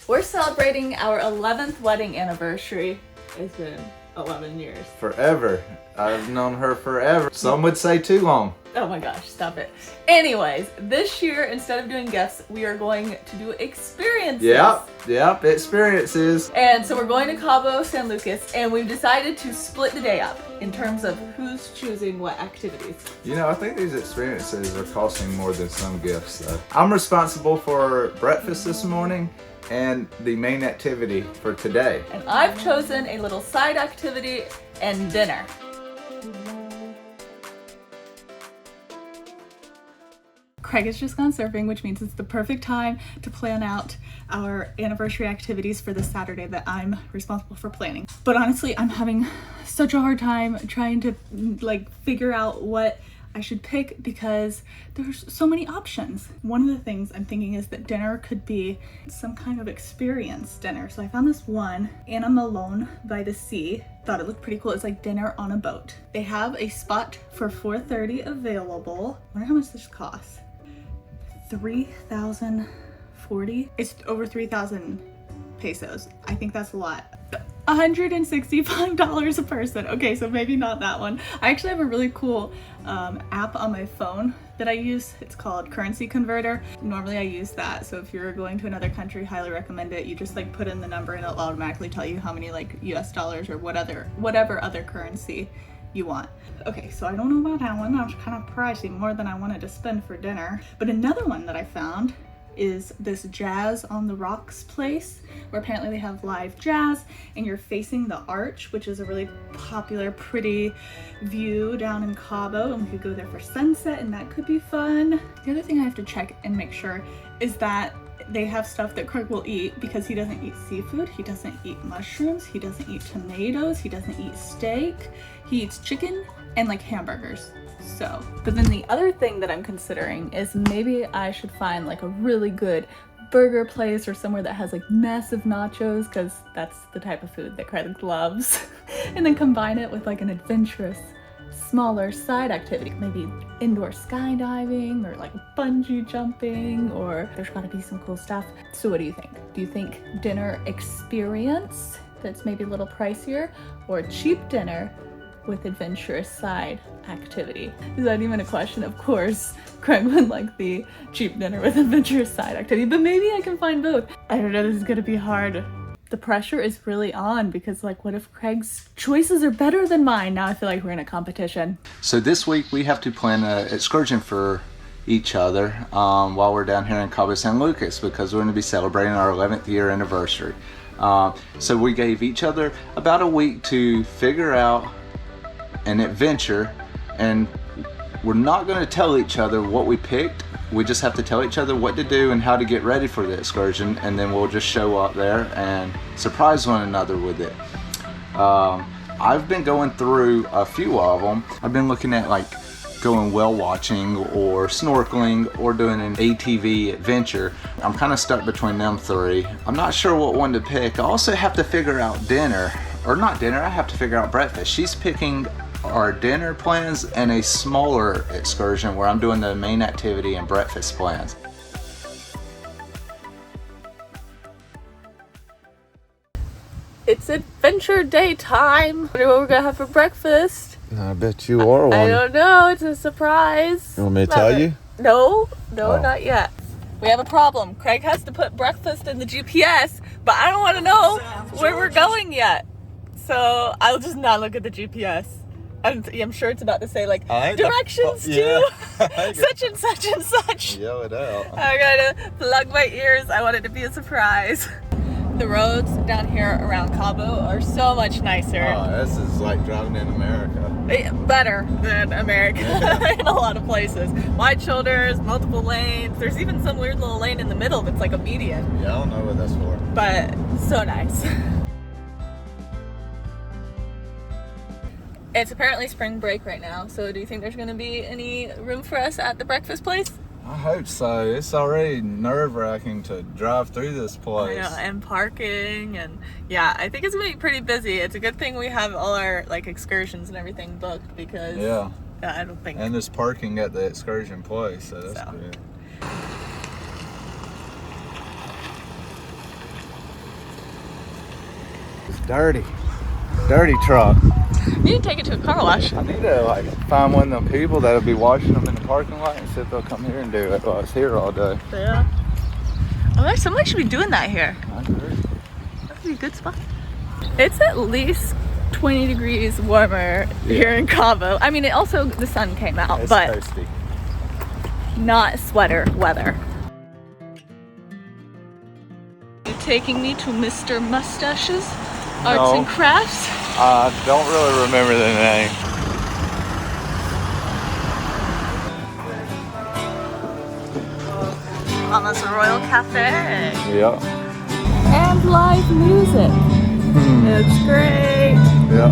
We're celebrating our 11th wedding anniversary. It's been 11 years. Forever. I've known her forever. Some would say too long. Oh my gosh, stop it. Anyways, this year, instead of doing gifts, we are going to do experiences. Yep, experiences. And so we're going to Cabo San Lucas, and we've decided to split the day up in terms of who's choosing what activities. You know, I think these experiences are costing more than some gifts, though. I'm responsible for breakfast this morning and the main activity for today. And I've chosen a little side activity and dinner. Craig has just gone surfing, which means it's the perfect time to plan out our anniversary activities for this Saturday that I'm responsible for planning. But honestly, I'm having such a hard time trying to figure out what I should pick because there's so many options. One of the things I'm thinking is that dinner could be some kind of experience dinner. So I found this one, Anna Malone by the Sea. Thought it looked pretty cool. It's like dinner on a boat. They have a spot for 4:30 available. I wonder how much this costs. $3,040. It's over 3,000 pesos. I think that's a lot. $165 a person. Okay, so maybe not that one. I actually have a really cool app on my phone that I use. It's called Currency Converter. Normally I use that, so if you're going to another country, highly recommend it. You just put in the number and it'll automatically tell you how many US dollars or whatever other currency you want. Okay, so I don't know about that one. That was kind of pricey, more than I wanted to spend for dinner. But another one that I found is this Jazz on the Rocks place, where apparently they have live jazz and you're facing the arch, which is a really popular, pretty view down in Cabo, and we could go there for sunset, and that could be fun. The other thing I have to check and make sure is that they have stuff that Craig will eat, because he doesn't eat seafood, he doesn't eat mushrooms, he doesn't eat tomatoes, he doesn't eat steak, he eats chicken and hamburgers. So, but then the other thing that I'm considering is maybe I should find a really good burger place or somewhere that has massive nachos, because that's the type of food that Craig loves, and then combine it with an adventurous smaller side activity, maybe indoor skydiving or bungee jumping, or there's got to be some cool stuff. So what do you think? Do you think dinner experience that's maybe a little pricier, or cheap dinner with adventurous side activity? Is that even a question? Of course, Craig would like the cheap dinner with adventurous side activity, but maybe I can find both. I don't know, this is gonna be hard. The pressure is really on, because what if Craig's choices are better than mine? Now I feel like we're in a competition. So this week we have to plan an excursion for each other while we're down here in Cabo San Lucas, because we're going to be celebrating our 11th year anniversary. So we gave each other about a week to figure out an adventure, and we're not going to tell each other what we picked. We just have to tell each other what to do and how to get ready for the excursion, and then we'll just show up there and surprise one another with it. I've been going through a few of them. I've been looking at going whale watching or snorkeling or doing an ATV adventure. I'm kind of stuck between them three. I'm not sure what one to pick. I also have to figure out dinner, or not dinner, I have to figure out breakfast. She's picking our dinner plans and a smaller excursion where I'm doing the main activity and breakfast plans. It's adventure day time. I wonder what we're gonna have for breakfast. I bet you are one. I don't know, it's a surprise. You want me to tell you? No, not yet. We have a problem. Craig has to put breakfast in the GPS, but I don't want to know where we're going yet. So I'll just not look at the GPS. I'm sure it's about to say directions to such and such and such. Yell it out. I gotta plug my ears. I want it to be a surprise. The roads down here around Cabo are so much nicer. Oh, this is like driving in America. Better than America in a lot of places. Wide shoulders, multiple lanes. There's even some weird little lane in the middle that's a median. Yeah, I don't know what that's for. But so nice. It's apparently spring break right now, so do you think there's going to be any room for us at the breakfast place? I hope so. It's already nerve-wracking to drive through this place. I know, and parking, and yeah, I think it's going to be pretty busy. It's a good thing we have all our excursions and everything booked, because I don't think... And there's parking at the excursion place, so that's good. It's dirty. Dirty truck. You need to take it to a car wash. I need to like find one of them people that'll be washing them in the parking lot and see if they'll come here and do it while it's here all day. Yeah. Oh, somebody should be doing that here. I agree. That would be a good spot. It's at least 20 degrees warmer here in Cabo. I mean, it also, the sun came out, It's but toasty. not sweater weather. You taking me to Mr. Mustache's Arts and Crafts? I don't really remember the name. Mama's Royal Cafe. Yeah. And live music. It's great. Yeah.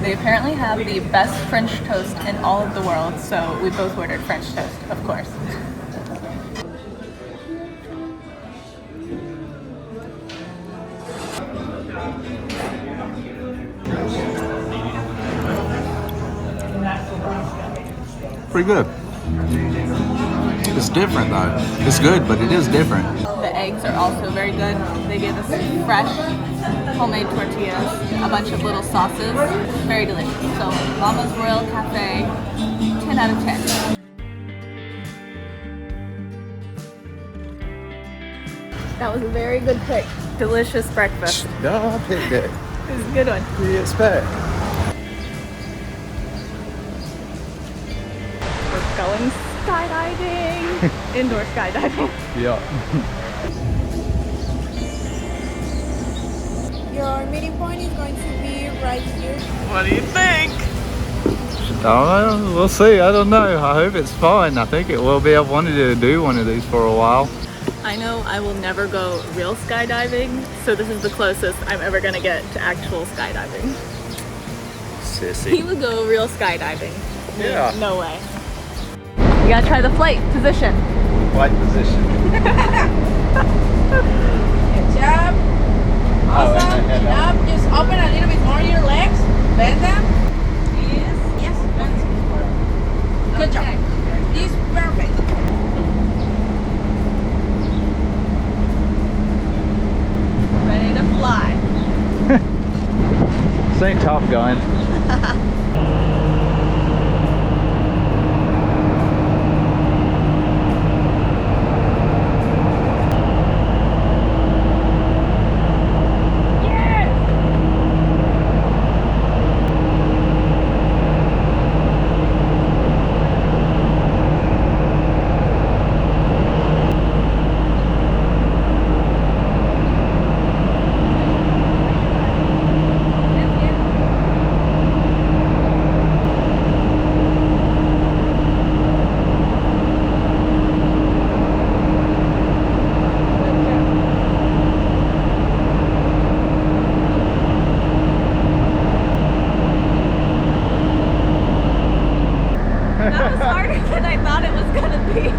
They apparently have the best French toast in all of the world, so we both ordered French toast, of course. Pretty good. It's different though. It's good, but it is different. The eggs are also very good. They gave us fresh homemade tortillas, a bunch of little sauces. Very delicious. So Mama's Royal Cafe, 10 out of 10. That was a very good pick. Delicious breakfast. No, I picked it. It was a good one. What do you expect? We're going skydiving. Indoor skydiving. Yeah. Your meeting point is going to be right here. What do you think? I don't know. We'll see. I don't know. I hope it's fun. I think it will be. I've wanted to do one of these for a while. I know I will never go real skydiving, so this is the closest I'm ever gonna get to actual skydiving. He Sissy. would go real skydiving. Yeah. No way. You gotta try the flight position. Flight position. Good job. Awesome. and Chin up. Just open a little bit more your legs. Bend them. Yes. Yes. Bend. Good job. This is perfect. Ready to fly. St. Top Gun. That was harder than I thought it was gonna be.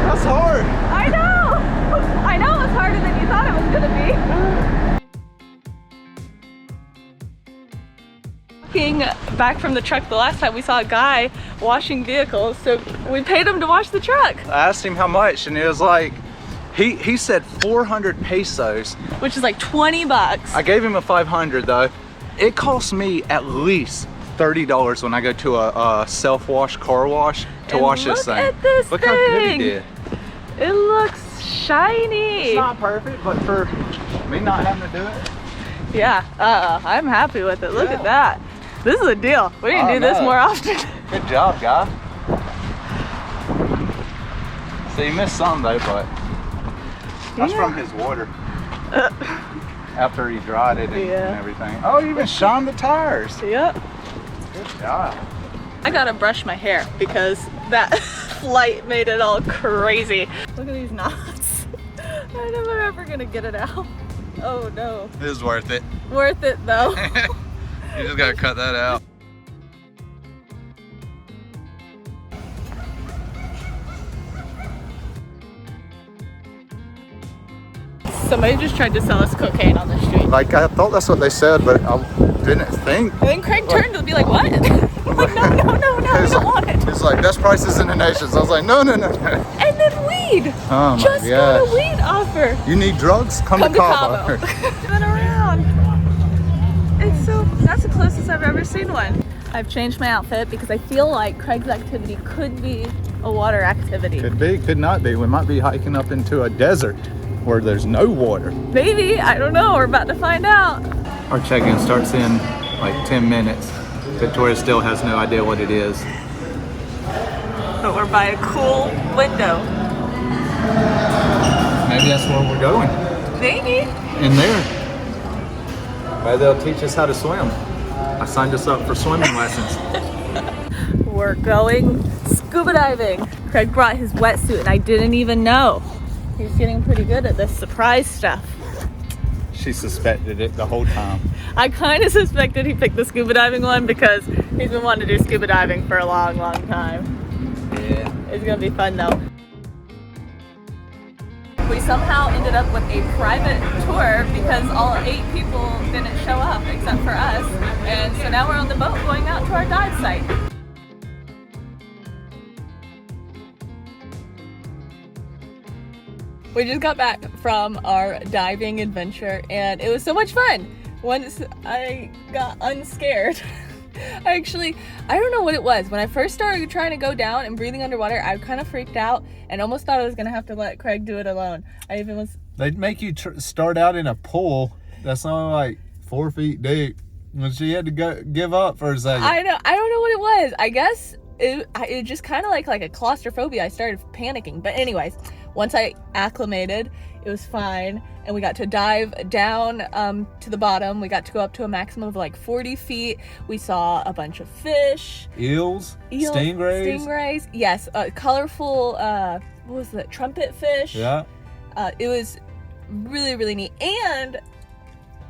That's hard. I know! I know it was harder than you thought it was gonna be. Walking back from the truck the last time, we saw a guy washing vehicles, so we paid him to wash the truck. I asked him how much, and he was like, he said 400 pesos. Which is like 20 bucks. I gave him a 500 though. It costs me at least $30 when I go to a self-wash car wash to And wash this look thing. at this Look how good he thing. did. It looks shiny. It's not perfect, but for me not having to do it. Yeah, I'm happy with it. Look at that. This is a deal. We need to do this know. more often. Good job, guy. So you missed some though, but That's from his water. After he dried it and everything. Oh, you even shined the tires. Yep. Good job. I gotta brush my hair because that flight made it all crazy. Look at these knots. I don't know if I'm ever gonna get it out. Oh no. It is worth it. Worth it though. You just gotta cut that out. Somebody just tried to sell us cocaine on the street. Like, I thought that's what they said, but I didn't think. And then Craig turned to be like, what? I'm like, no, we don't want it. It's like, best prices in the nation. So I was like, no. And then weed. Oh my Just got gosh. a weed offer. You need drugs? Come to Cabo. Been around. That's the closest I've ever seen one. I've changed my outfit because I feel like Craig's activity could be a water activity. Could be, could not be. We might be hiking up into a desert where there's no water. Maybe, I don't know. We're about to find out. Our check-in starts in like 10 minutes. Victoria still has no idea what it is. But we're by a cool window. Maybe that's where we're going. Maybe. In there. Maybe they'll teach us how to swim. I signed us up for swimming lessons. We're going scuba diving. Craig brought his wetsuit and I didn't even know. He's getting pretty good at this surprise stuff. She suspected it the whole time. I kind of suspected he picked the scuba diving one because he's been wanting to do scuba diving for a long time. Yeah. It's gonna be fun though. We somehow ended up with a private tour because all 8 people didn't show up except for us. And so now we're on the boat going out to our dive site. We just got back from our diving adventure and it was so much fun. Once I got unscared, I don't know what it was. When I first started trying to go down and breathing underwater, I kind of freaked out and almost thought I was gonna have to let Craig do it alone. They'd make you start out in a pool that's only like 4 feet deep. And she had to give up for a second. I don't know what it was. I guess it just kind of like a claustrophobia. I started panicking. But anyways, once I acclimated, it was fine. And we got to dive down to the bottom. We got to go up to a maximum of like 40 feet. We saw a bunch of fish. Eels, stingrays. Yes, colorful, what was that, trumpet fish? Yeah. It was really, really neat. And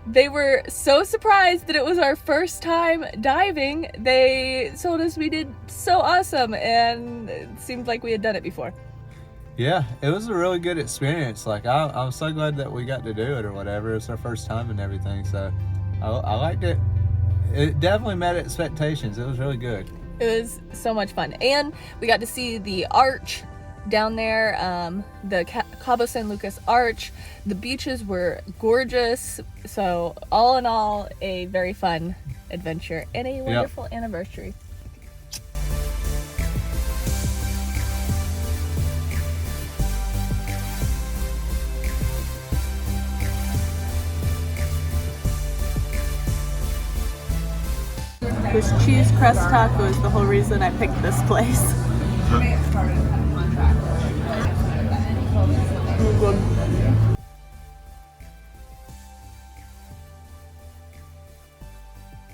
they were so surprised that it was our first time diving. They told us we did so awesome and it seemed like we had done it before. Yeah, it was a really good experience. Like, I'm so glad that we got to do it or whatever. It's our first time and everything, so I liked it. It definitely met expectations. It was really good. It was so much fun. And we got to see the arch down there, the Cabo San Lucas arch. The beaches were gorgeous. So all in all, a very fun adventure and a wonderful anniversary. This cheese crust taco is the whole reason I picked this place.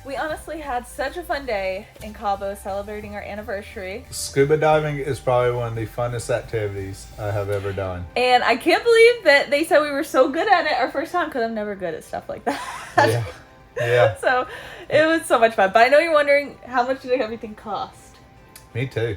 We honestly had such a fun day in Cabo celebrating our anniversary. Scuba diving is probably one of the funnest activities I have ever done. And I can't believe that they said we were so good at it our first time because I'm never good at stuff like that. Yeah. Yeah. So it was so much fun. But I know you're wondering, how much did everything cost? Me too.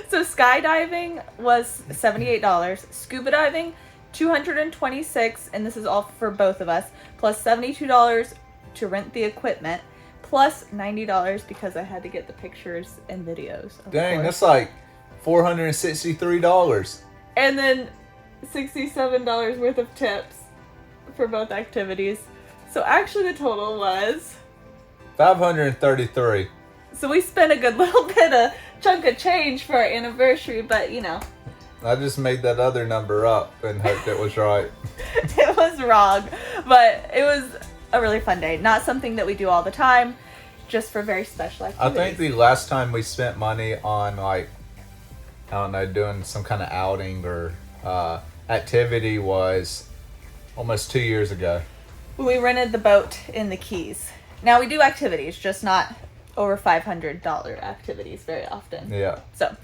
So skydiving was $78, scuba diving $226, and this is all for both of us, plus $72 to rent the equipment, plus $90 because I had to get the pictures and videos. Dang, that's like $463. And then $67 worth of tips for both activities. So actually the total was $533. So we spent a good little bit of chunk of change for our anniversary, but you know. I just made that other number up and hoped it was right. It was wrong, but it was a really fun day. Not something that we do all the time, just for very special activities. I think the last time we spent money on, like, I don't know, doing some kind of outing or activity was almost 2 years ago. We rented the boat in the Keys. Now we do activities, just not over $500 activities very often. Yeah. So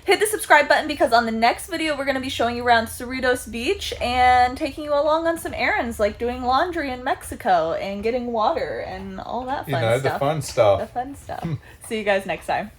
hit the subscribe button because on the next video we're going to be showing you around Cerritos Beach and taking you along on some errands like doing laundry in Mexico and getting water and all that fun stuff. The fun stuff. The fun stuff. See you guys next time.